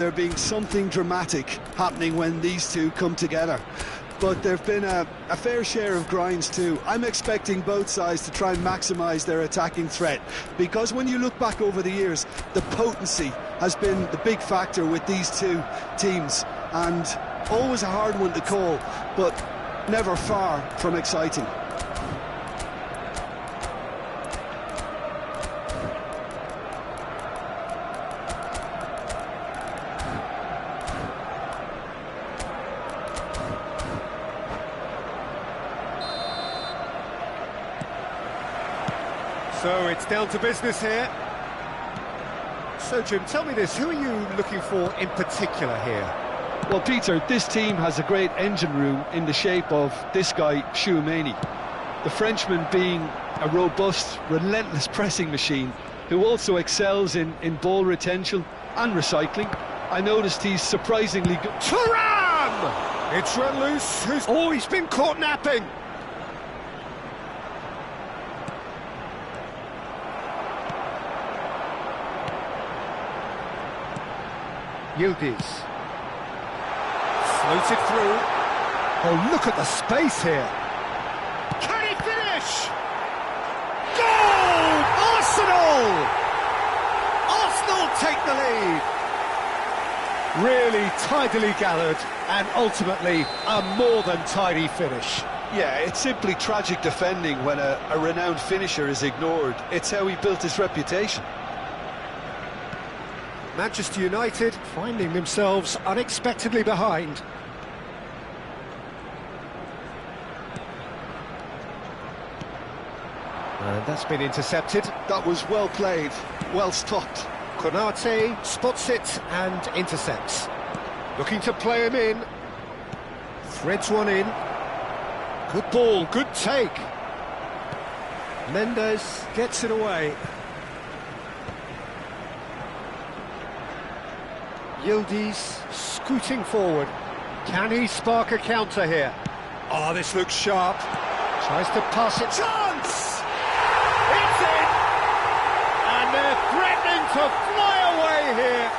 there being something dramatic happening when these two come together. But there have been a fair share of grinds too. I'm expecting both sides to try and maximise their attacking threat, because when you look back over the years, the potency has been the big factor with these two teams, and always a hard one to call, but never far from exciting. So it's down to business here. So Jim, tell me this, who are you looking for in particular here? Well, Peter, this team has a great engine room in the shape of this guy, Tchouaméni. The Frenchman being a robust, relentless pressing machine who also excels in ball retention and recycling. I noticed he's surprisingly good. Thuram! It's run loose. Oh, he's been caught napping. Yildiz. Floated through. Oh, look at the space here. Can he finish? Goal! Arsenal! Arsenal take the lead. Really tidily gathered and ultimately a more than tidy finish. Yeah, it's simply tragic defending when a renowned finisher is ignored. It's how he built his reputation. Manchester United finding themselves unexpectedly behind. And that's been intercepted. That was well played, well stopped. Konate spots it and intercepts. Looking to play him in. Threads one in. Good ball, good take. Mendes gets it away. Yildiz scooting forward. Can he spark a counter here? Oh, this looks sharp. Tries to pass it. Chance! It's in! And they're threatening to fly away here.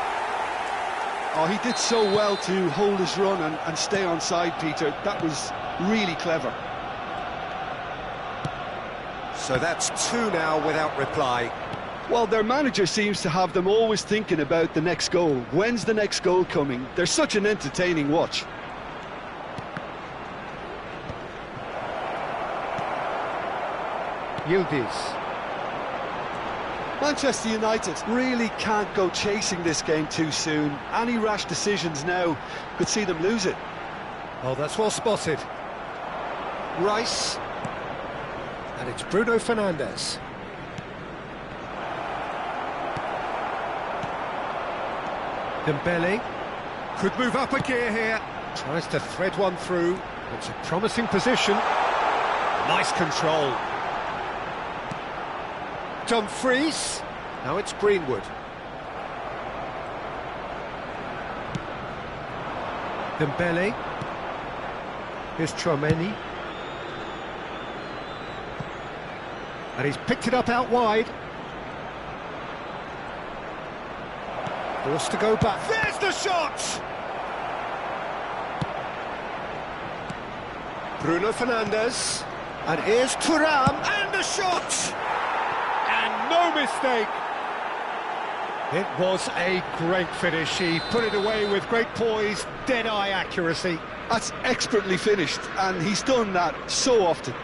Oh, he did so well to hold his run and stay on side, Peter. That was really clever. So that's two now without reply. Well, their manager seems to have them always thinking about the next goal. When's the next goal coming? They're such an entertaining watch. Yildiz. Manchester United really can't go chasing this game too soon. Any rash decisions now could see them lose it. Oh, that's well spotted. Rice. And it's Bruno Fernandes. Dembele could move up a gear here. Tries to thread one through. It's a promising position. Nice control. Dumfries. Now it's Greenwood. Dembele. Here's Tchouaméni. And he's picked it up out wide. Forced to go back. There's the shot! Bruno Fernandes. And here's Thuram. And the shot! And no mistake. It was a great finish. He put it away with great poise, dead-eye accuracy. That's expertly finished, and he's done that so often.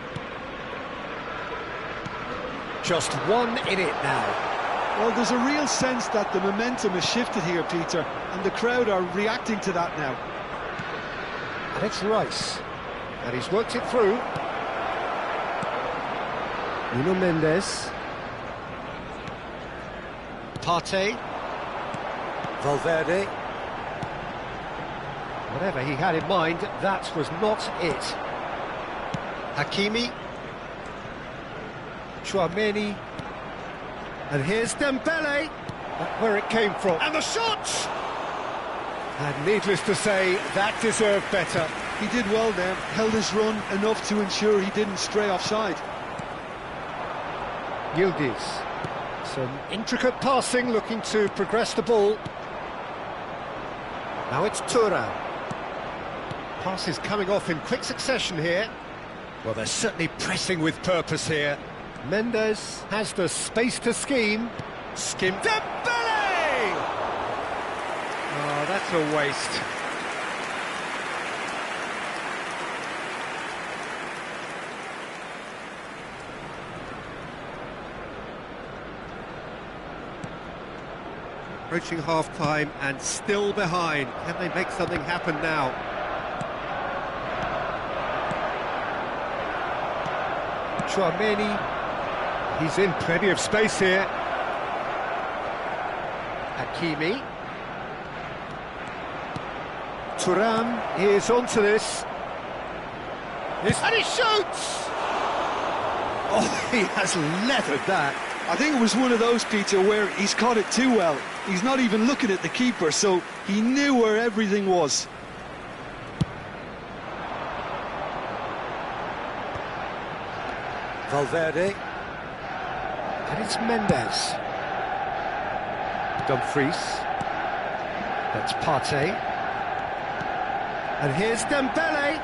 Just one in it now. Well, there's a real sense that the momentum has shifted here, Peter, and the crowd are reacting to that now. And it's Rice. And he's worked it through. Nuno Mendes. Partey. Valverde. Whatever he had in mind, that was not it. Hakimi. Tchouaméni. And here's Dembele. That's where it came from. And the shot! And needless to say, that deserved better. He did well there, held his run enough to ensure he didn't stray offside. Yildiz. Some intricate passing, looking to progress the ball. Now it's Thuram. Passes coming off in quick succession here. Well, they're certainly pressing with purpose here. Mendes has the space to scheme. Dembele! Oh, that's a waste. Approaching half-time and still behind. Can they make something happen now? Tchouaméni. He's in plenty of space here. Hakimi. Thuram is onto this. And he shoots! Oh, he has leathered that. I think it was one of those, Peter, where he's caught it too well. He's not even looking at the keeper, so he knew where everything was. Valverde. And it's Mendes. Dumfries. That's Partey. And here's Dembele.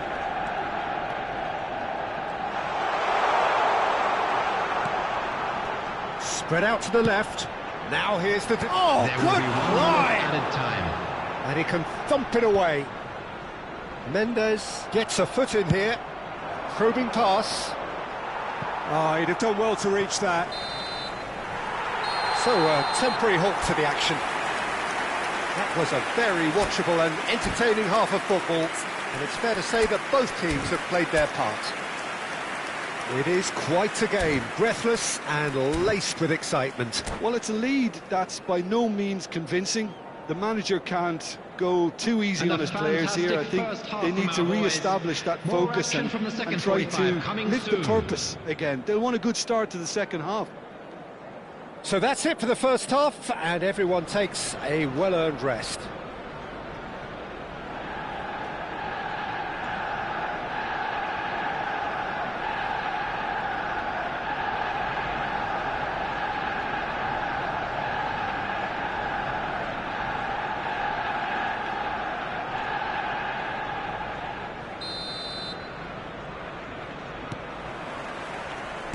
Spread out to the left. Now here's the... Oh, good line! And he can thump it away. Mendes gets a foot in here. Probing pass. Oh, he'd have done well to reach that. So, a temporary halt to the action. That was a very watchable and entertaining half of football, and it's fair to say that both teams have played their part. It is quite a game, breathless and laced with excitement. Well, it's a lead that's by no means convincing. The manager can't go too easy on his players here. I think they need to re-establish that focus and try to lift the purpose again. They'll want a good start to the second half. So that's it for the first half, and everyone takes a well-earned rest.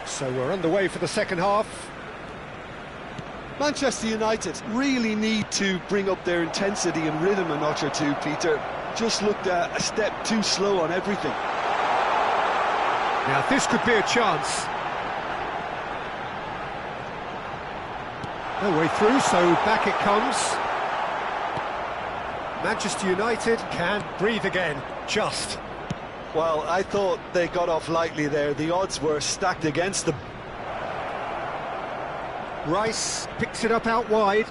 So we're underway for the second half. Manchester United really need to bring up their intensity and rhythm a notch or two, Peter. Just looked a step too slow on everything. Now this could be a chance. No way through, so back it comes. Manchester United can't breathe again, just. Well, I thought they got off lightly there. The odds were stacked against them. Rice picks it up out wide.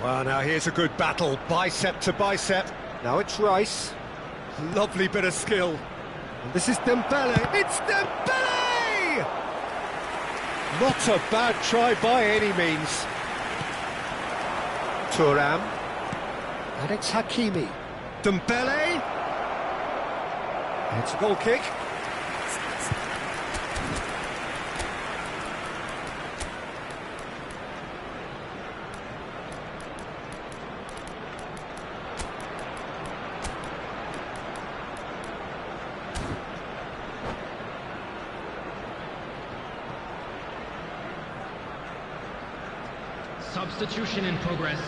Well, now here's a good battle, bicep to bicep. Now it's Rice. Lovely bit of skill. And this is Dembele. It's Dembele! Not a bad try by any means. Thuram. And it's Hakimi. Dembele. It's a goal kick. Substitution in progress.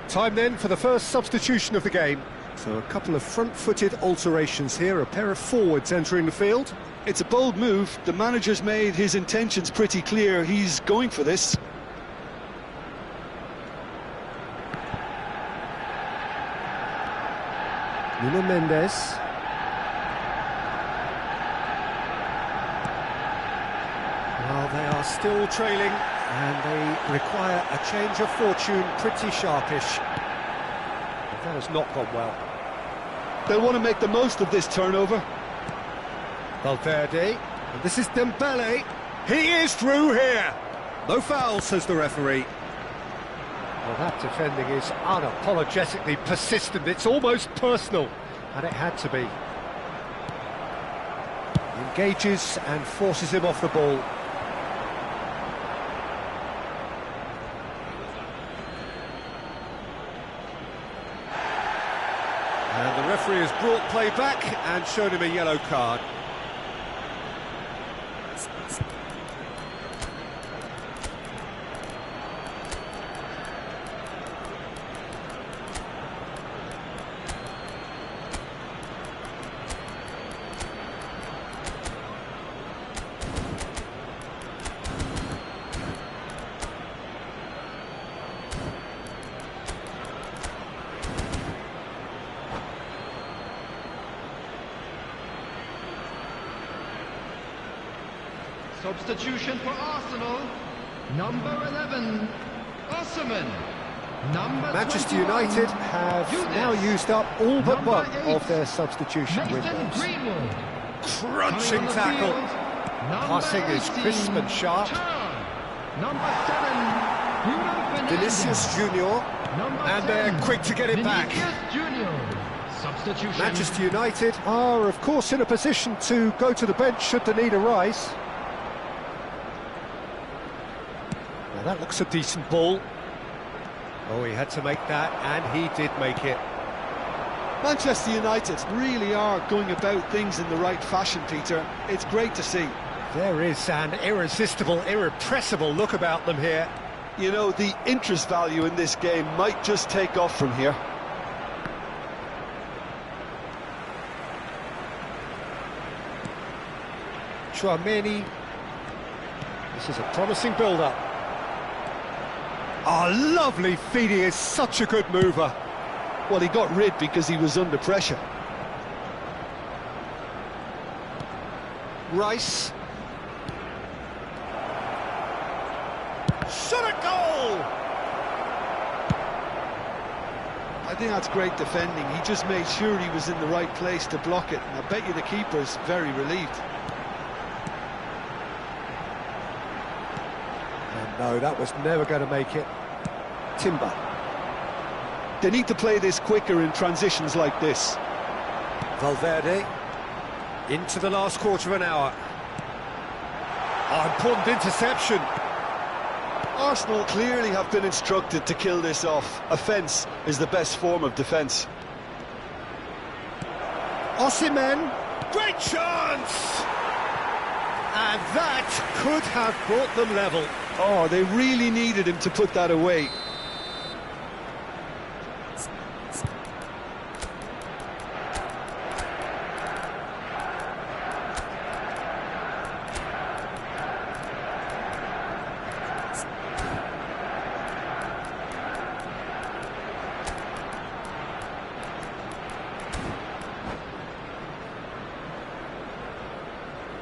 Time then for the first substitution of the game. So a couple of front-footed alterations here, a pair of forwards entering the field. It's a bold move. The manager's made his intentions pretty clear. He's going for this. Nuno Mendes. Well, they are still trailing, and they require a change of fortune pretty sharpish. That has not gone well. They'll want to make the most of this turnover. Valverde, and this is Dembele. He is through here. No foul, says the referee. Well, that defending is unapologetically persistent. It's almost personal, and it had to be. Engages and forces him off the ball. referee has brought play back and shown him a yellow card. Substitution for Arsenal, number 11, Osimhen. Manchester United have now used up all but one of their substitution windows. Crunching tackle. Passing is crisp and sharp. Number 7, Vinicius Junior, and they're quick to get it back. Substitution. Manchester United are, of course, in a position to go to the bench should the need arise. Now that looks a decent ball. Oh, he had to make that, and he did make it. Manchester United really are going about things in the right fashion, Peter. It's great to see. There is an irresistible, irrepressible look about them here. You know, the interest value in this game might just take off from here. Tchouaméni. This is a promising build-up. Oh, lovely feed. He is such a good mover. Well, he got rid because he was under pressure. Rice. Shot at goal! I think that's great defending. He just made sure he was in the right place to block it, and I bet you the keeper's very relieved. And no, that was never going to make it. Timber. They need to play this quicker in transitions like this. Valverde. Into the last quarter of an hour. Oh, important interception. Arsenal clearly have been instructed to kill this off. Offence is the best form of defence. Osimhen. Great chance! And that could have brought them level. Oh, they really needed him to put that away.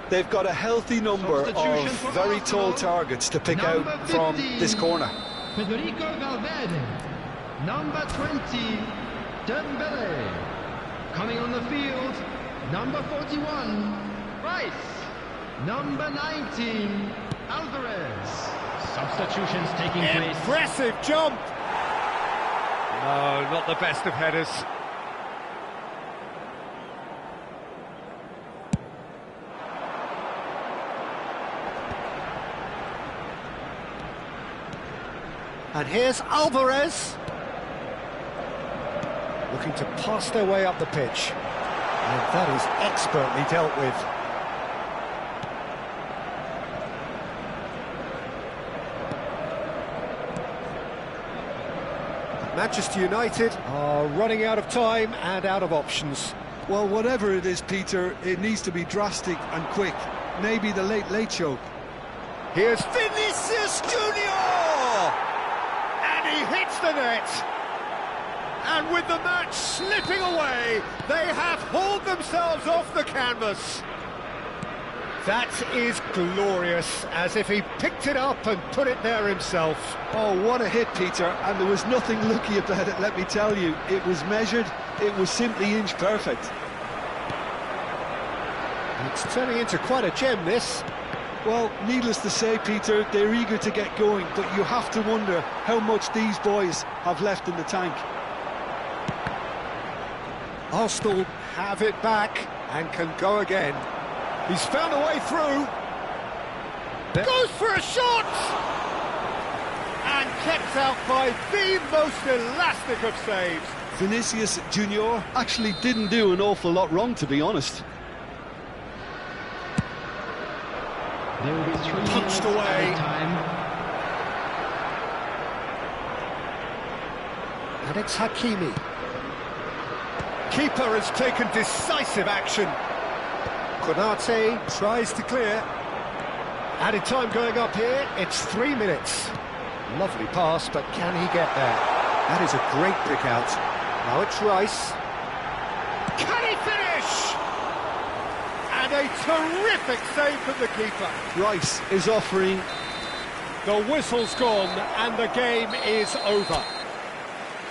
They've got a healthy number of very tall targets to pick out from this corner. Federico Valverde, number 20, Dembele. Coming on the field, number 41, Rice. Number 19, Alvarez. Substitutions taking place. Impressive jump! No, not the best of headers. And here's Alvarez. Looking to pass their way up the pitch. And that is expertly dealt with. Manchester United are running out of time and out of options. Well, whatever it is, Peter, it needs to be drastic and quick. Maybe the late show. Here's Vinicius Junior! And he hits the net! And with the match slipping away, they have hauled themselves off the canvas. That is glorious, as if he picked it up and put it there himself. Oh, what a hit, Peter, and there was nothing lucky about it, let me tell you. It was measured, it was simply inch perfect. It's turning into quite a gem, this. Well, needless to say, Peter, they're eager to get going, but you have to wonder how much these boys have left in the tank. Arsenal have it back and can go again. He's found a way through. Goes for a shot! And kept out by the most elastic of saves. Vinicius Junior actually didn't do an awful lot wrong, to be honest. There will be 3 Punched minutes away. added time. And it's Hakimi. Keeper has taken decisive action. Konate tries to clear. Added time going up here, it's 3 minutes. Lovely pass, but can he get there? That is a great pick out. Now it's Rice. Can he finish? And a terrific save from the keeper. Rice is offering. The whistle's gone and the game is over.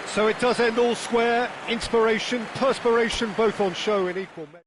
So it does end all square. Inspiration, perspiration, both on show in equal measure.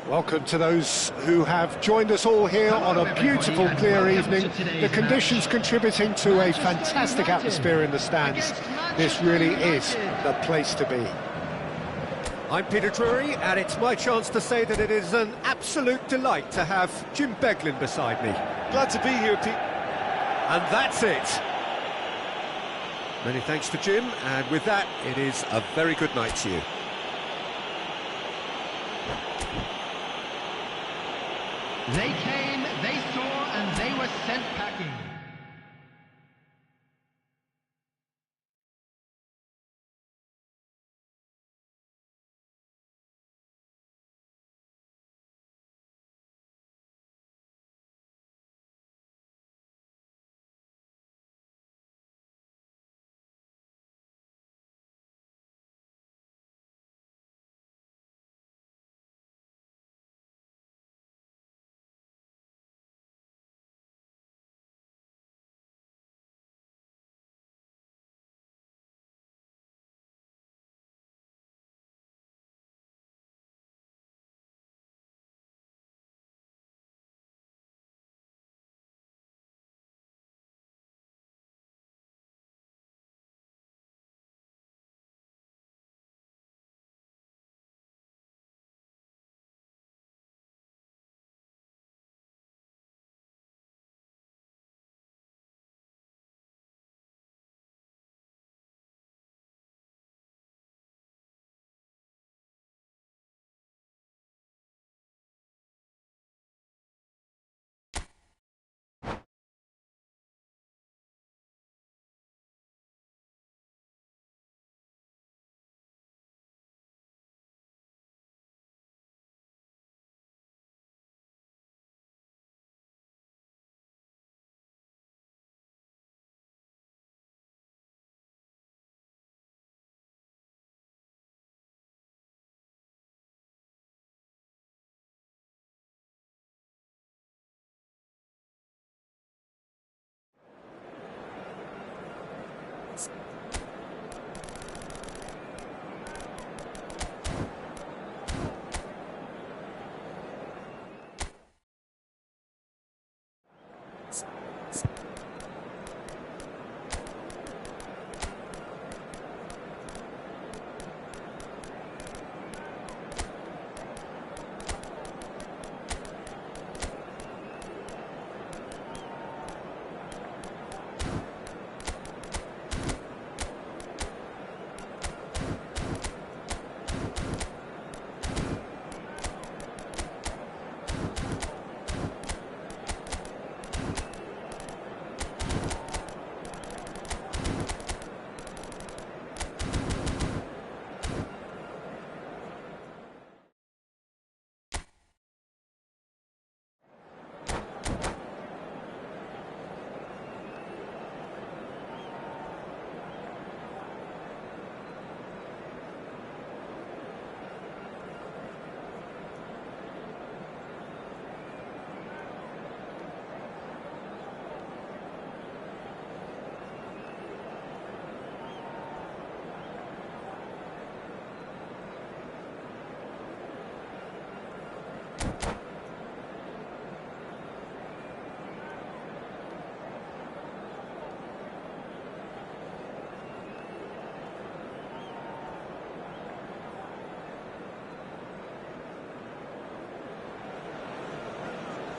Welcome to those who have joined us all here on a beautiful, clear evening. The conditions contributing to a fantastic atmosphere in the stands. This really is the place to be. I'm Peter Drury, and it's my chance to say that it is an absolute delight to have Jim Beglin beside me. Glad to be here, Pete. And that's it. Many thanks to Jim, and with that, it is a very good night to you. They came, they saw, and they were sent packing.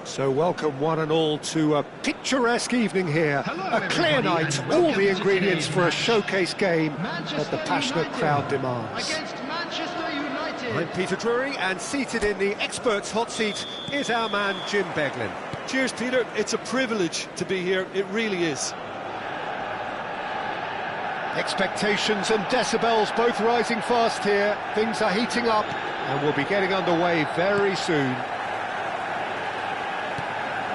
So welcome one and all to a picturesque evening here. Hello, a clear night, all the ingredients for a showcase game that the passionate crowd demands. Against Manchester United. I'm Peter Drury, and seated in the experts' hot seat is our man Jim Beglin. Cheers, Peter. It's a privilege to be here. It really is. Expectations and decibels both rising fast here. Things are heating up, and we'll be getting underway very soon.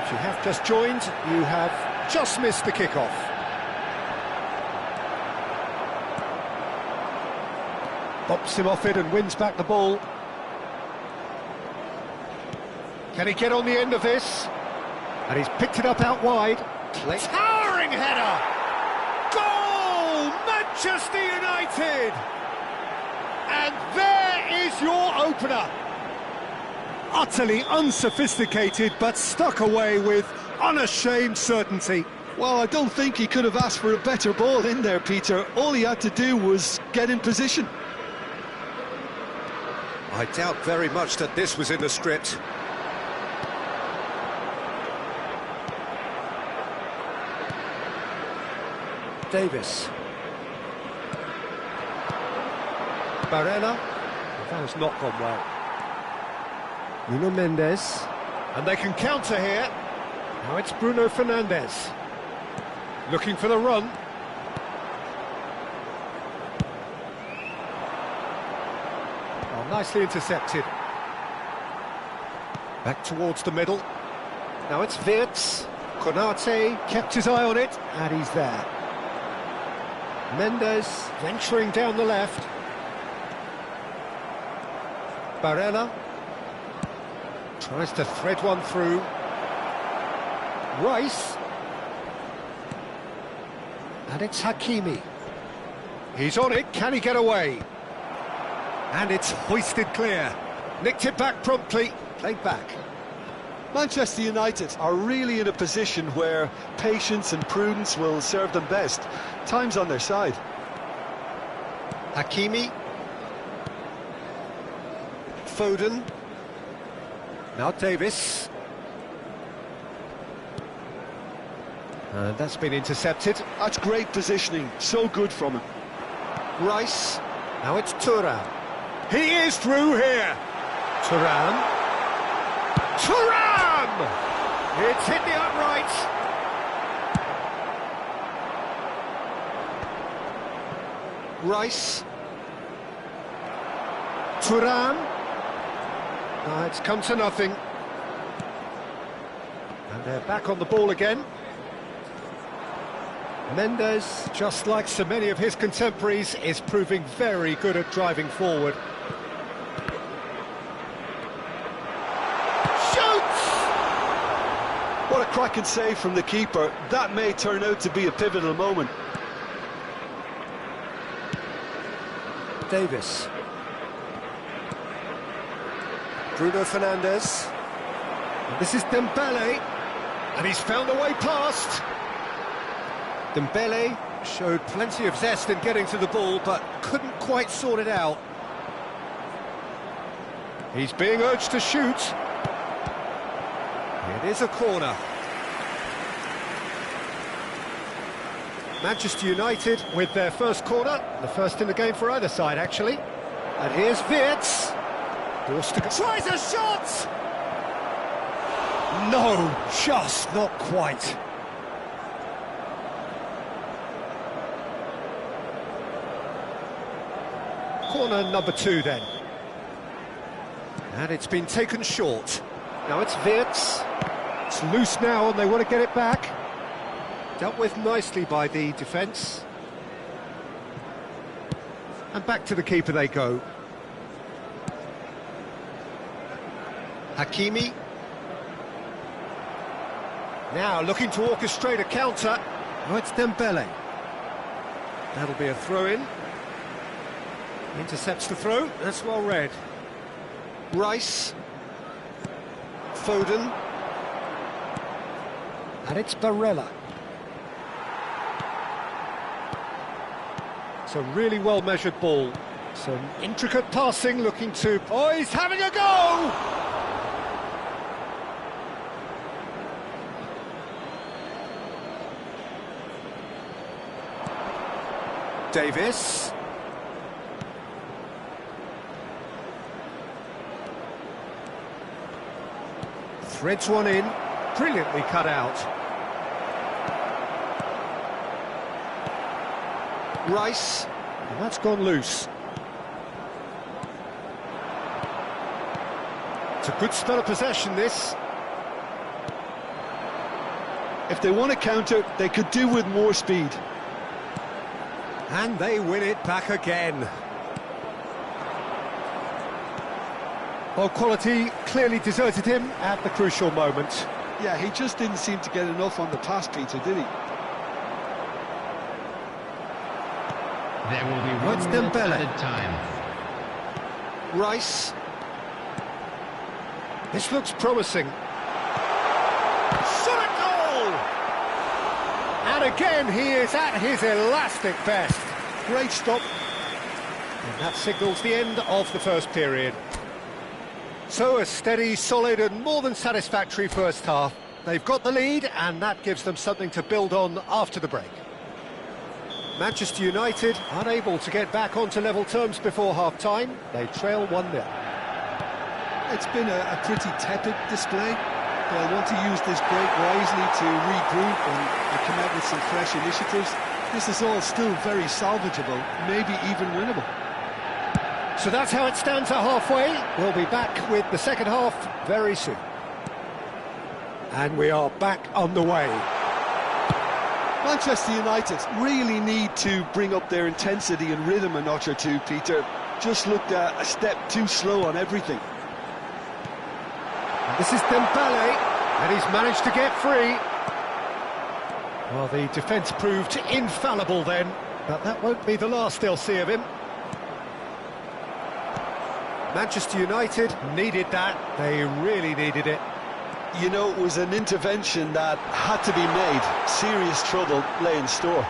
If you have just joined, you have just missed the kickoff. Bops him off it and wins back the ball. Can he get on the end of this? And he's picked it up out wide. Towering header! Goal! Manchester United! And there is your opener. utterly unsophisticated, but stuck away with unashamed certainty. Well, I don't think he could have asked for a better ball in there, Peter. All he had to do was get in position. I doubt very much that this was in the script. Davis. Barella. That has not gone well. Nuno Mendes. And they can counter here. Now it's Bruno Fernandes. Looking for the run. Oh, nicely intercepted. Back towards the middle. Now it's Wirtz. Konate kept his eye on it, and he's there. Mendes venturing down the left. Barella tries to thread one through. Rice. And it's Hakimi. He's on it, can he get away? And it's hoisted clear. Nicked it back promptly, played back. Manchester United are really in a position where patience and prudence will serve them best. Time's on their side. Hakimi. Foden. Now Davis. And that's been intercepted. That's great positioning, so good from him. Rice. Now it's Thuram. He is through here. Thuram. Thuram! It's hit the upright. Rice. Thuram. It's come to nothing. And they're back on the ball again. Mendes, just like so many of his contemporaries, is proving very good at driving forward. Shoots! What a cracking save from the keeper. That may turn out to be a pivotal moment. Davis. Bruno Fernandes. And this is Dembele. And he's found a way past. Dembele showed plenty of zest in getting to the ball, but couldn't quite sort it out. He's being urged to shoot. It is a corner. Manchester United with their first corner, the first in the game for either side, actually. And here's Wirtz. Forced to go. Tries a shot! No, just not quite. Corner number 2 then. And it's been taken short. Now it's Wirtz. It's loose now and they want to get it back. Dealt with nicely by the defence. And back to the keeper they go. Hakimi. Now looking to orchestrate a counter. Oh, it's Dembele. That'll be a throw-in. Intercepts the throw, that's well read. Rice. Foden. And it's Barella. It's a really well-measured ball. Some intricate passing looking to... Oh, he's having a go! Davis. Threads one in, brilliantly cut out. Rice, and that's gone loose. It's a good spell of possession, this. If they want to counter, they could do with more speed. And they win it back again. Well, quality clearly deserted him at the crucial moment. Yeah, he just didn't seem to get enough on the pass, Peter, did he? There will be What's 1 minute Dembele? added time. Rice. This looks promising. Shot goal! And again, he is at his elastic best. Great stop. And that signals the end of the first period. So a steady, solid and more than satisfactory first half. They've got the lead and that gives them something to build on after the break. Manchester United unable to get back onto level terms before half-time. They trail 1-0. It's been a pretty tepid display. They'll want to use this break wisely to regroup and come out with some fresh initiatives. This is all still very salvageable, maybe even winnable. So that's how it stands at halfway. We'll be back with the second half very soon. And we are back on the way. Manchester United really need to bring up their intensity and rhythm a notch or two, Peter. Just looked a step too slow on everything. And this is Dembele, and he's managed to get free. Well, the defence proved infallible then, but that won't be the last they'll see of him. Manchester United needed that. They really needed it. You know, it was an intervention that had to be made. Serious trouble lay in store.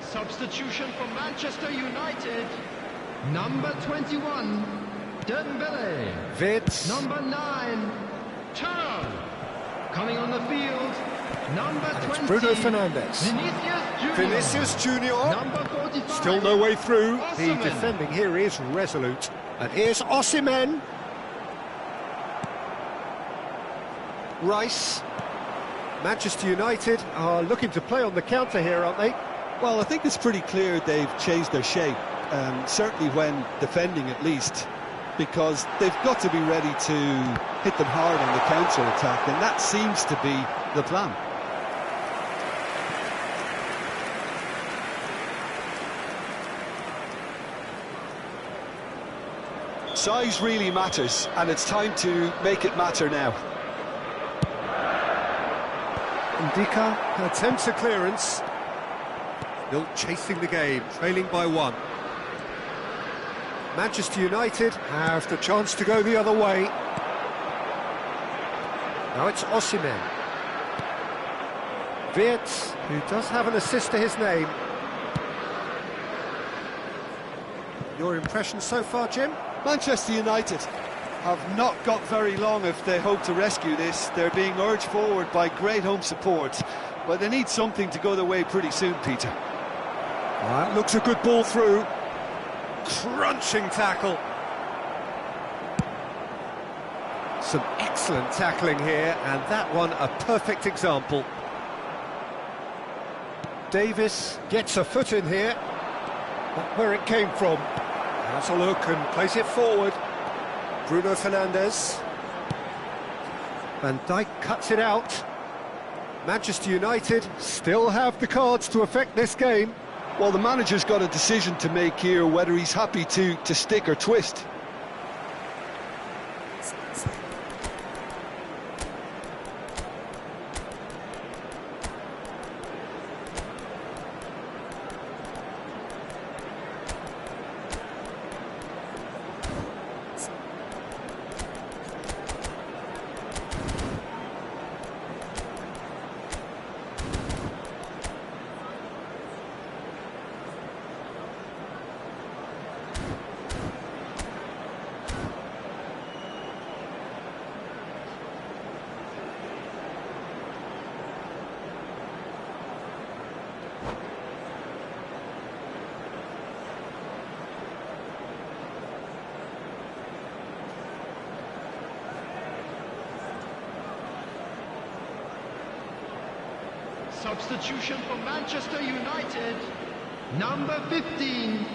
Substitution for Manchester United. Number 21, Dembele. Wirtz. Number 9, Turner. Coming on the field, number 20, Bruno Fernandes. Vinicius Junior. Junior. Number 45. Still no way through. The Osimhen. defending here is resolute. And here's Osimhen. Rice. Manchester United are looking to play on the counter here, aren't they? Well, I think it's pretty clear they've changed their shape, certainly when defending at least, because they've got to be ready to hit them hard on the counter-attack, and that seems to be the plan. Size really matters, and it's time to make it matter now. Ndika attempts a clearance. Still chasing the game, trailing by 1. Manchester United have the chance to go the other way. Now it's Osimhen. Wirtz, who does have an assist to his name. Your impression so far, Jim? Manchester United have not got very long if they hope to rescue this. They're being urged forward by great home support, but they need something to go their way pretty soon, Peter. That looks a good ball through. Crunching tackle. Some excellent tackling here, and that one a perfect example. Davis gets a foot in here. Not where it came from. Has a look and plays it forward. Bruno Fernandes. Van Dijk cuts it out. Manchester United still have the cards to affect this game. Well, the manager's got a decision to make here, whether he's happy to stick or twist. Substitution for Manchester United. Number 15,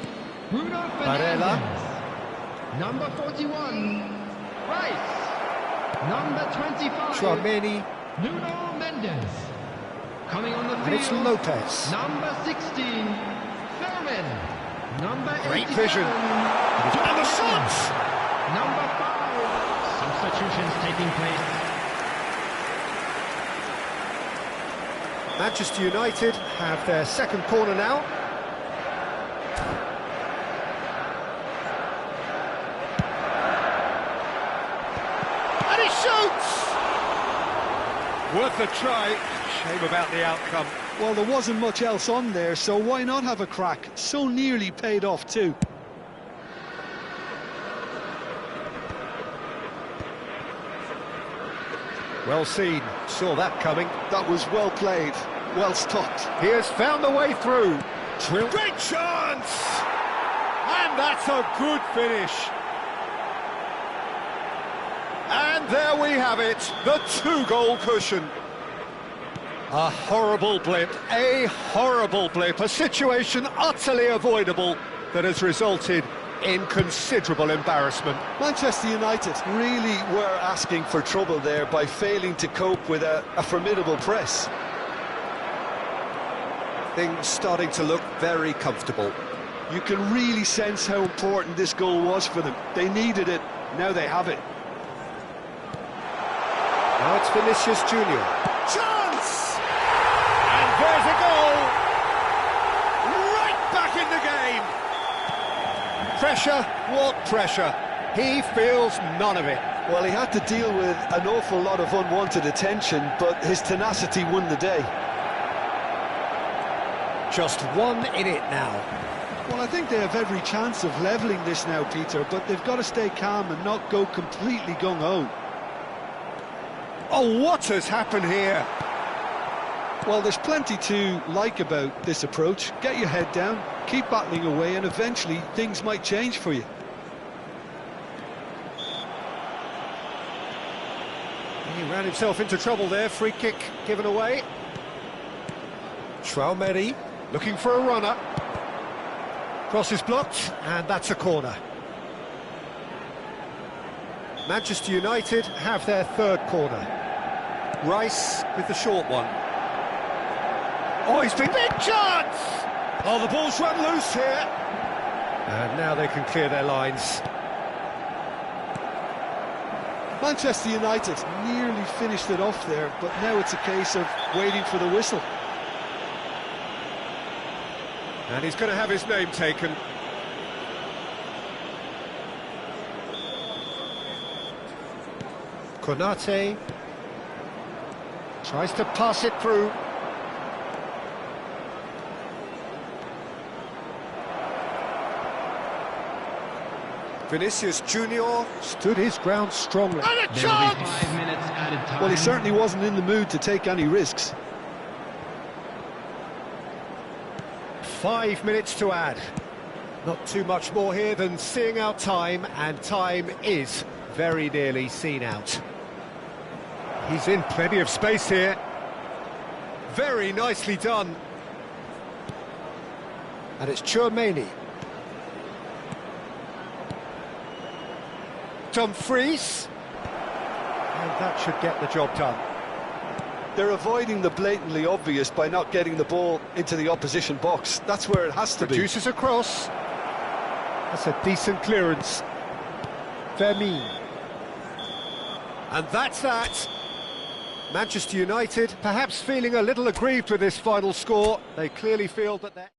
Bruno Barella. Fernandes. Number 41, Rice. Number 25, Tchouaméni. Nuno Mendes. Coming on the field, And it's Lopez. number 16, Fermin. Number Great 87. vision. And the shot! Number 5. Substitutions taking place. Manchester United have their second corner now. And he shoots! Worth a try. Shame about the outcome. Well, there wasn't much else on there, so why not have a crack? So nearly paid off too. Well seen. Saw that coming. That was well played, well stopped. He has found the way through. Great chance! And that's a good finish. And there we have it, the two-goal cushion. A horrible blip, a situation utterly avoidable that has resulted in considerable embarrassment. Manchester United really were asking for trouble there by failing to cope with a formidable press. Things starting to look very comfortable. You can really sense how important this goal was for them. They needed it, now they have it. Now it's Vinicius Junior. Chance! And there's a goal! Right back in the game! Pressure, what pressure? He feels none of it. Well, he had to deal with an awful lot of unwanted attention, but his tenacity won the day. Just one in it now. Well, I think they have every chance of levelling this now, Peter, but they've got to stay calm and not go completely gung-ho. Oh, what has happened here? Well, there's plenty to like about this approach. Get your head down, keep battling away, and eventually things might change for you. He ran himself into trouble there, free kick given away. Traoré looking for a runner. Cross is blocked, and that's a corner. Manchester United have their third corner. Rice with the short one. Oh, he's been big chance! Oh, the ball's run loose here. And now they can clear their lines. Manchester United nearly finished it off there, but now it's a case of waiting for the whistle. And he's going to have his name taken. Konate tries to pass it through. Vinicius Junior stood his ground strongly. And a There will be chance! 5 minutes added time. Well, he certainly wasn't in the mood to take any risks. 5 minutes to add. Not too much more here than seeing out time, and time is very nearly seen out. He's in plenty of space here. Very nicely done. And it's Tchouaméni. Dumfries. And that should get the job done. They're avoiding the blatantly obvious by not getting the ball into the opposition box. That's where it has to be. Produces a cross. That's a decent clearance. Vermin. And that's that. Manchester United perhaps feeling a little aggrieved with this final score. They clearly feel that they're...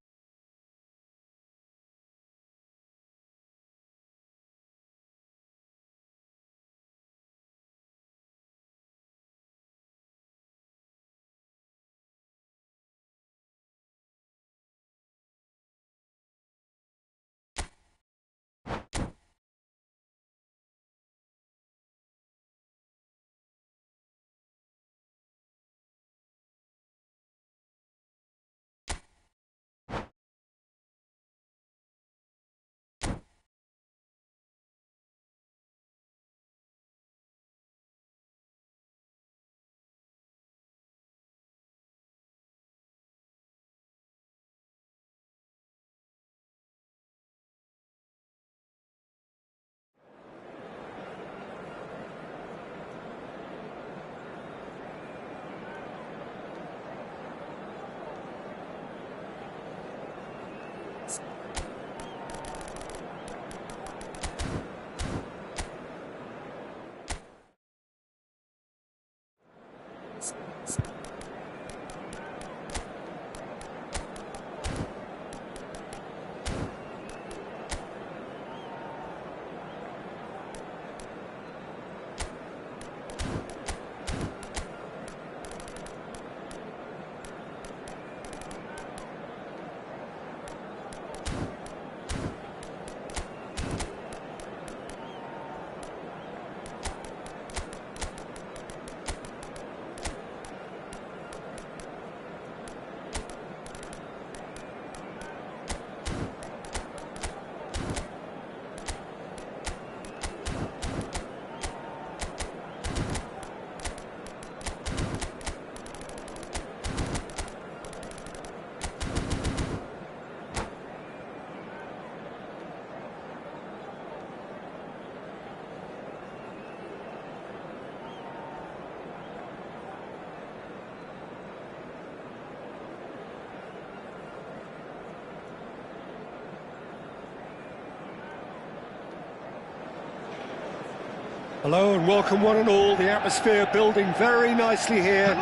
Hello and welcome one and all. The atmosphere building very nicely here.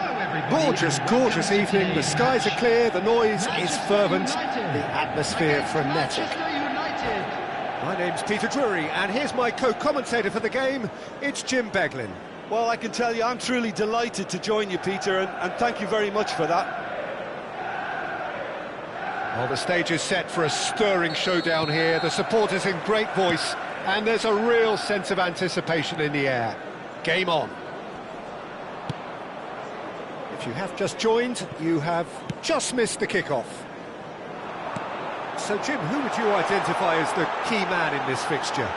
Gorgeous, gorgeous evening. The skies are clear, the noise is fervent, the atmosphere frenetic. My name's Peter Drury and here's my co-commentator for the game. It's Jim Beglin. Well, I can tell you I'm truly delighted to join you, Peter, and thank you very much for that. Well, the stage is set for a stirring showdown here. The supporters in great voice, and there's a real sense of anticipation in the air. Game on. If you have just joined, you have just missed the kickoff. So, Jim, who would you identify as the key man in this fixture?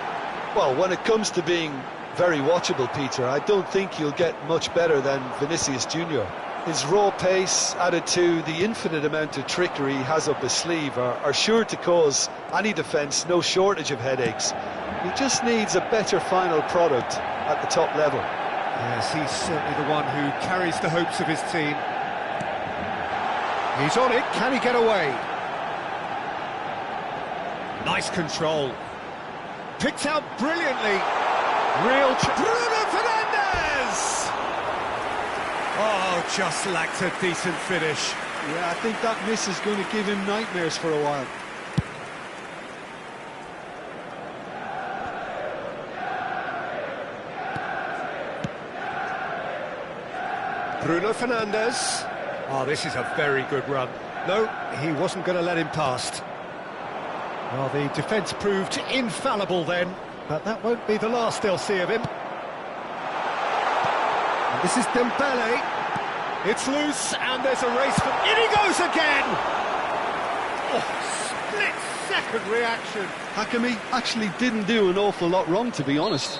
Well, when it comes to being very watchable, Peter, I don't think you'll get much better than Vinicius Junior. His raw pace, added to the infinite amount of trickery he has up his sleeve, are sure to cause any defence no shortage of headaches. He just needs a better final product at the top level. Yes, he's certainly the one who carries the hopes of his team. He's on it, can he get away? Nice control. Picked out brilliantly. Bruno Fernandes! Oh, just lacked a decent finish. Yeah, I think that miss is going to give him nightmares for a while. Bruno Fernandes. Oh, this is a very good run. No, he wasn't going to let him past. Well, the defence proved infallible then, but that won't be the last they'll see of him. And this is Dembele. It's loose, and there's a race for... In he goes again! Oh, split-second reaction. Hakimi actually didn't do an awful lot wrong, to be honest.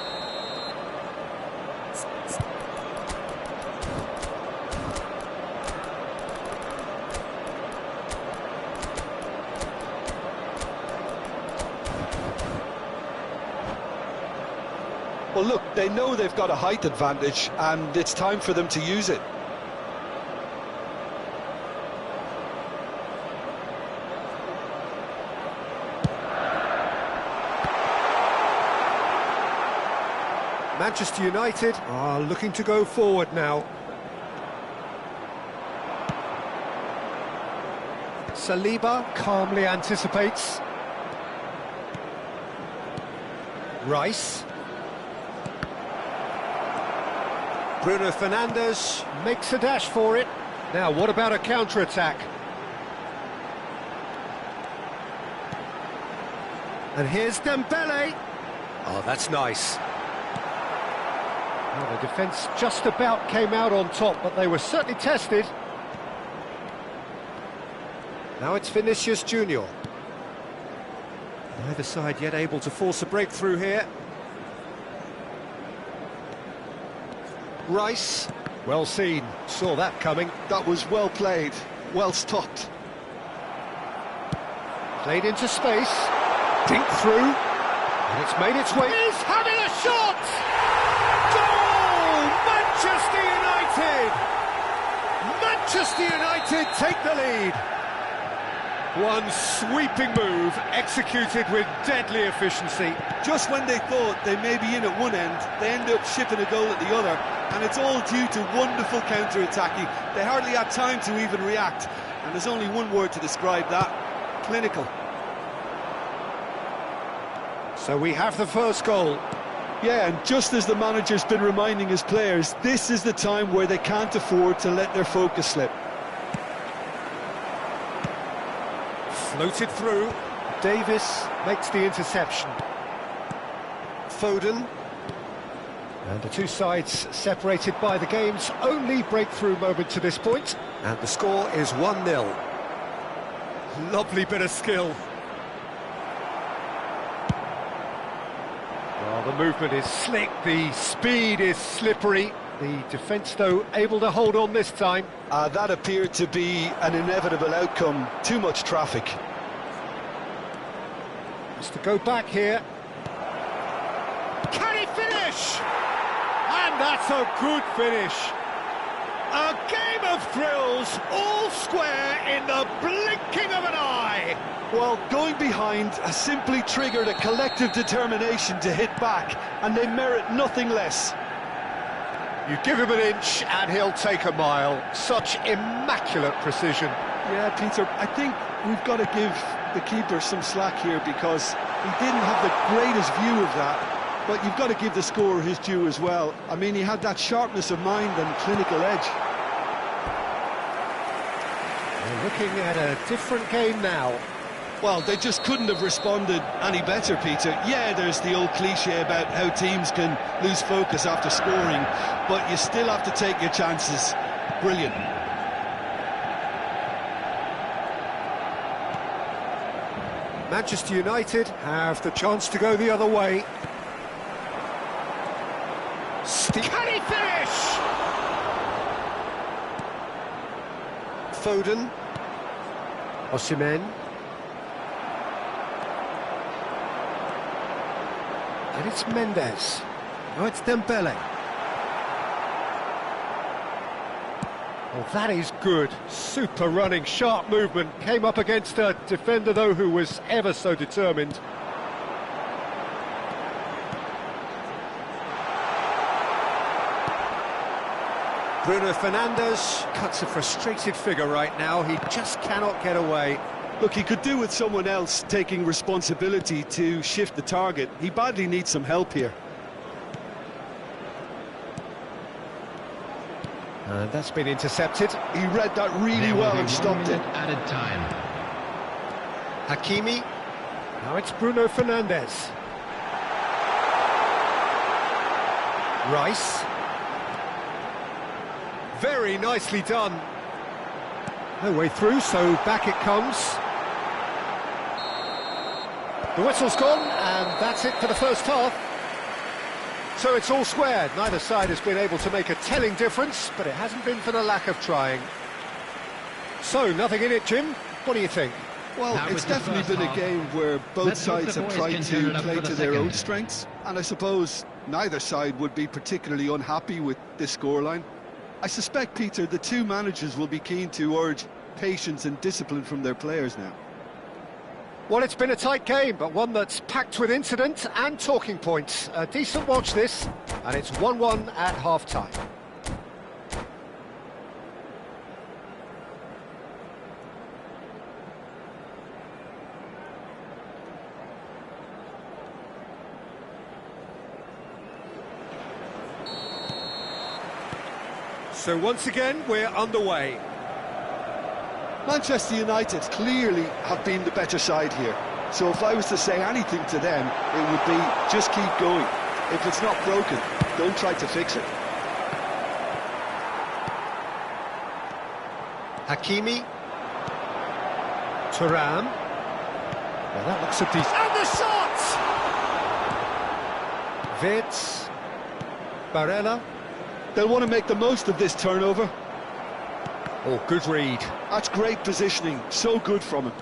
Well, look, they know they've got a height advantage, and it's time for them to use it. Manchester United are looking to go forward now. Saliba calmly anticipates. Rice. Bruno Fernandes makes a dash for it. Now, what about a counter-attack? And here's Dembele. Oh, that's nice. Well, the defence just about came out on top, but they were certainly tested. Now it's Vinicius Junior. Neither side yet able to force a breakthrough here. Rice, well seen, saw that coming. That was well played, well stopped. Played into space, dinked through, and it's made its way. He's having a shot! Goal! Manchester United! Manchester United take the lead. One sweeping move, executed with deadly efficiency. Just when they thought they may be in at one end, they end up shipping a goal at the other, and it's all due to wonderful counter-attacking. They hardly had time to even react, and there's only one word to describe that: clinical. So we have the first goal. Yeah, and just as the manager's been reminding his players, this is the time where they can't afford to let their focus slip. Floated through. Davis makes the interception. Foden. And the two sides separated by the game's only breakthrough moment to this point. And the score is 1-0. Lovely bit of skill. Well, the movement is slick, the speed is slippery. The defence, though, able to hold on this time. That appeared to be an inevitable outcome. Too much traffic. Has to go back here. Can he finish? And that's a good finish. A game of thrills, all square in the blinking of an eye. Well, going behind has simply triggered a collective determination to hit back, and they merit nothing less. You give him an inch and he'll take a mile. Such immaculate precision. Yeah, Peter, I think we've got to give the keeper some slack here because he didn't have the greatest view of that. But you've got to give the scorer his due as well. I mean, he had that sharpness of mind and clinical edge. We're looking at a different game now. Well, they just couldn't have responded any better, Peter. Yeah, there's the old cliche about how teams can lose focus after scoring, but you still have to take your chances. Brilliant. Manchester United have the chance to go the other way. Can he finish? Foden. Osimhen. And it's Mendes. No, it's Dembele. Oh, that is good. Super running, sharp movement. Came up against a defender, though, who was ever so determined. Bruno Fernandes cuts a frustrated figure right now. He just cannot get away. Look, he could do with someone else taking responsibility to shift the target. He badly needs some help here. And that's been intercepted. He read that really well and stopped it. Added time. Hakimi. Now it's Bruno Fernandes. Rice. Very nicely done. No way through, so back it comes. The whistle's gone, and that's it for the first half. So it's all squared. Neither side has been able to make a telling difference, but it hasn't been for the lack of trying. So, nothing in it, Jim. What do you think? Well, it's definitely been a game where both sides have tried to play to their own strengths, and I suppose neither side would be particularly unhappy with this scoreline. I suspect, Peter, the two managers will be keen to urge patience and discipline from their players now. Well, it's been a tight game, but one that's packed with incident and talking points. A decent watch this, and it's 1-1 at half-time. So once again, we're underway. Manchester United clearly have been the better side here. So if I was to say anything to them, it would be just keep going. If it's not broken, don't try to fix it. Hakimi. Thuram. Well, that looks a decent... And the shot! Wirtz. Barella. They'll want to make the most of this turnover. Oh, good read. That's great positioning, so good from him.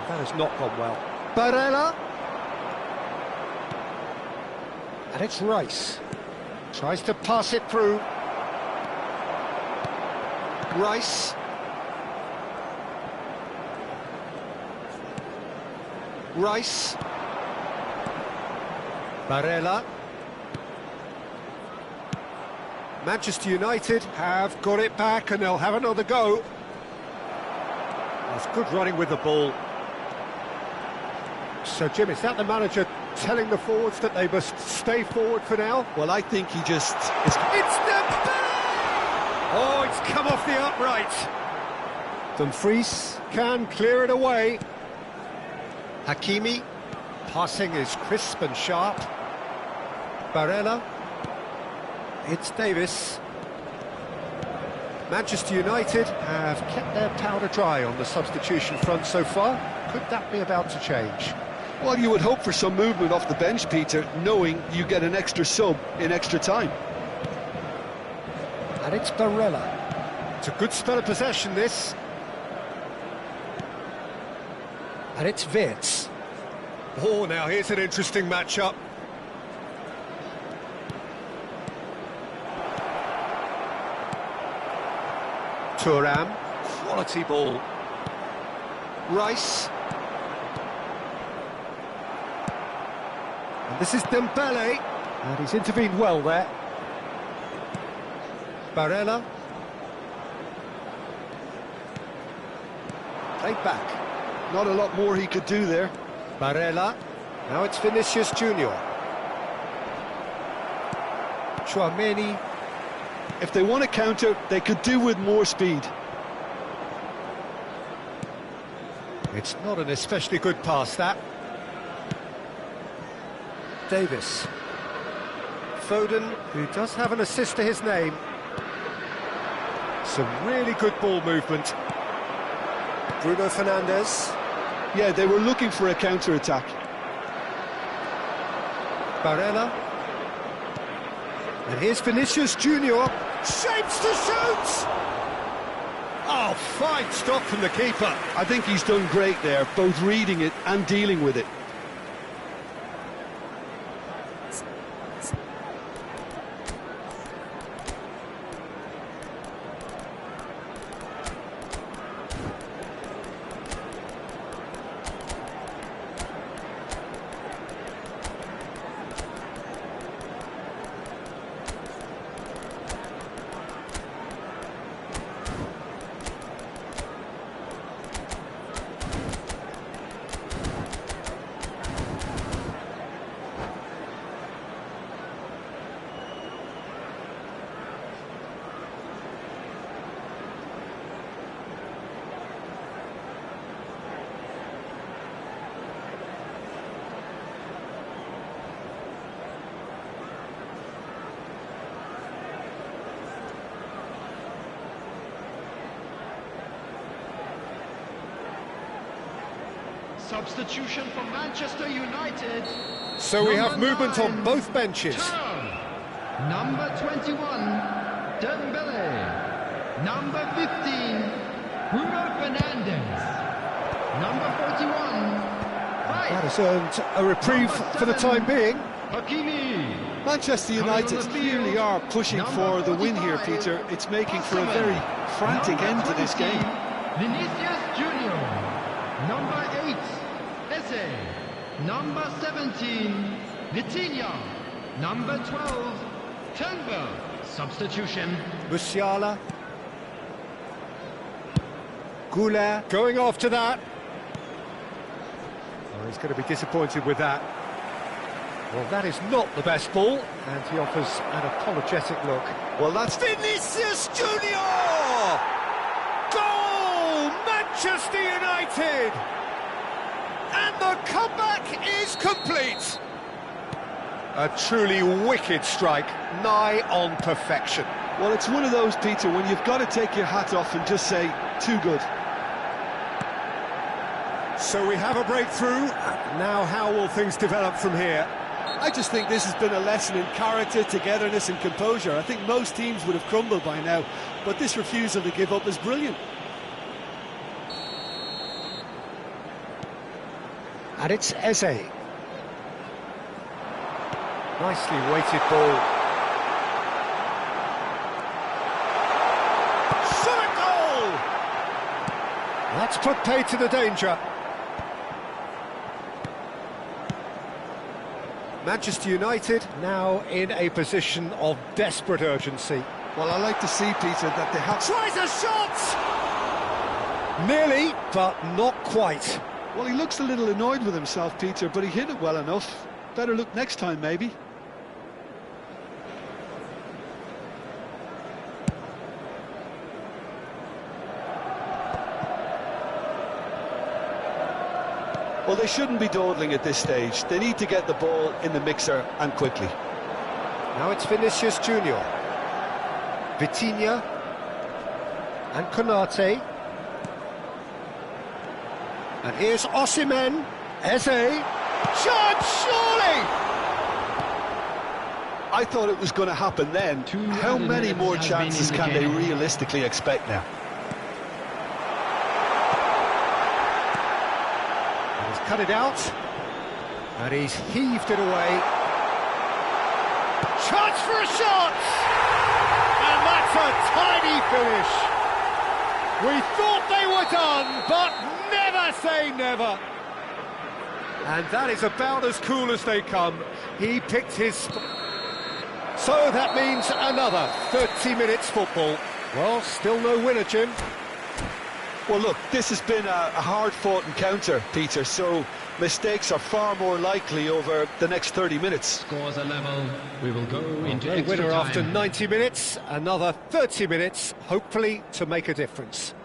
That has not gone well. Barella. And it's Rice. Tries to pass it through. Rice. Rice. Barella. Manchester United have got it back and they'll have another go. That's good running with the ball. So, Jim, is that the manager telling the forwards that they must stay forward for now? Well, I think he just... It's Dembele! Oh, it's come off the upright. Dumfries can clear it away. Hakimi, passing is crisp and sharp. Barella. It's Davis. Manchester United have kept their powder dry on the substitution front so far. Could that be about to change? Well, you would hope for some movement off the bench, Peter, knowing you get an extra sub in extra time. And it's Barella. It's a good spell of possession, this. And it's Wirtz. Oh, now here's an interesting matchup. Thuram, quality ball. Rice. And this is Dembele, and he's intervened well there. Barella. Played back. Not a lot more he could do there. Barella. Now it's Vinicius Junior. Tchouaméni. If they want to counter, they could do with more speed. It's not an especially good pass, that. Davis. Foden, who does have an assist to his name. Some really good ball movement. Bruno Fernandes. Yeah, they were looking for a counter-attack. Barella. And here's Vinicius Junior. Shapes to shoot! Oh, fine stop from the keeper. I think he's done great there, both reading it and dealing with it. Substitution for Manchester United. So we have movement 9, on both benches. Thuram. Number 21, Dembele. Number 15, Bruno Fernandes. Number 41, Rice. That has earned a reprieve for the time being. Hakimi. Manchester Coming on United the clearly field, are pushing number for the win here, 45, Peter. It's making for a Osimhen. very frantic Number end to this 20, game. Vinicius Junior. Number 8, Eze. Number 17, Vitinha. Number 12, Turnbull. Substitution. Musiala. Goulet going after that. Oh, he's going to be disappointed with that. Well, that is not the best ball, and he offers an apologetic look. Well, that's Vinicius Junior! Goal! Manchester United! And the comeback is complete! A truly wicked strike, nigh on perfection. well, it's one of those, Peter, when you've got to take your hat off and just say, too good. So we have a breakthrough. Now how will things develop from here? I just think this has been a lesson in character, togetherness and composure. I think most teams would have crumbled by now, but this refusal to give up is brilliant. And it's Eze. Nicely weighted ball. Shot a goal! That's put paid to the danger. Manchester United now in a position of desperate urgency. Well, I like to see, Peter, that they have... Tries a shot! Nearly, but not quite. Well, he looks a little annoyed with himself, Peter, but he hit it well enough. Better look next time, maybe. Well, they shouldn't be dawdling at this stage. They need to get the ball in the mixer and quickly. Now it's Vinicius Junior. Vitinha. And Konate. And here's Osimhen. Eze. Shot, surely! I thought it was going to happen then. How many more chances can they realistically expect now? He's cut it out. And he's heaved it away. Chance for a shot! And that's a tidy finish. We thought they were done, but never say never. And that is about as cool as they come. He picked his... So that means another 30 minutes football. Well, still no winner, Jim. Well, look, this has been a hard-fought encounter, Peter, so mistakes are far more likely over the next 30 minutes. Scores are level. We will go into A extra winner time. after 90 minutes, another 30 minutes, hopefully to make a difference.